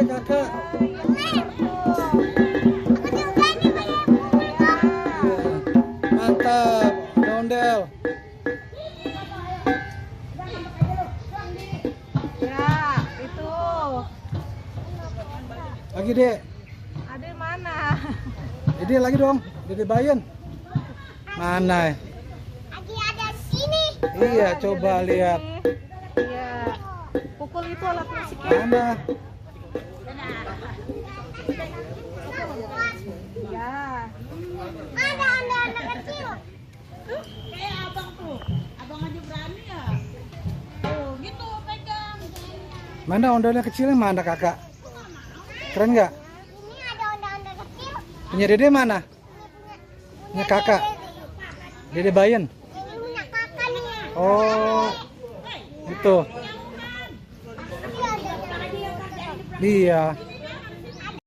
kakak. Mantap, ondel. Ya, itu. Lagi dek. Ada mana? Dede lagi dong, Dede Bayen. Mana? Lagi ada sini. Iya, coba lihat. Iya. Pukul itu alat musiknya. Mana? Ya. Ada anak kecil. Kayak abang tuh, abang aja berani ya. Tuh, gitu pegang. Mana ondel yang kecilnya mana kakak? Keren nggak? Ini ada ondel-ondel kecil. Punya Dede mana? Punya kakak. Dede Bayen. Ini punya kakak nih. Oh, itu. Ini ada. Iya.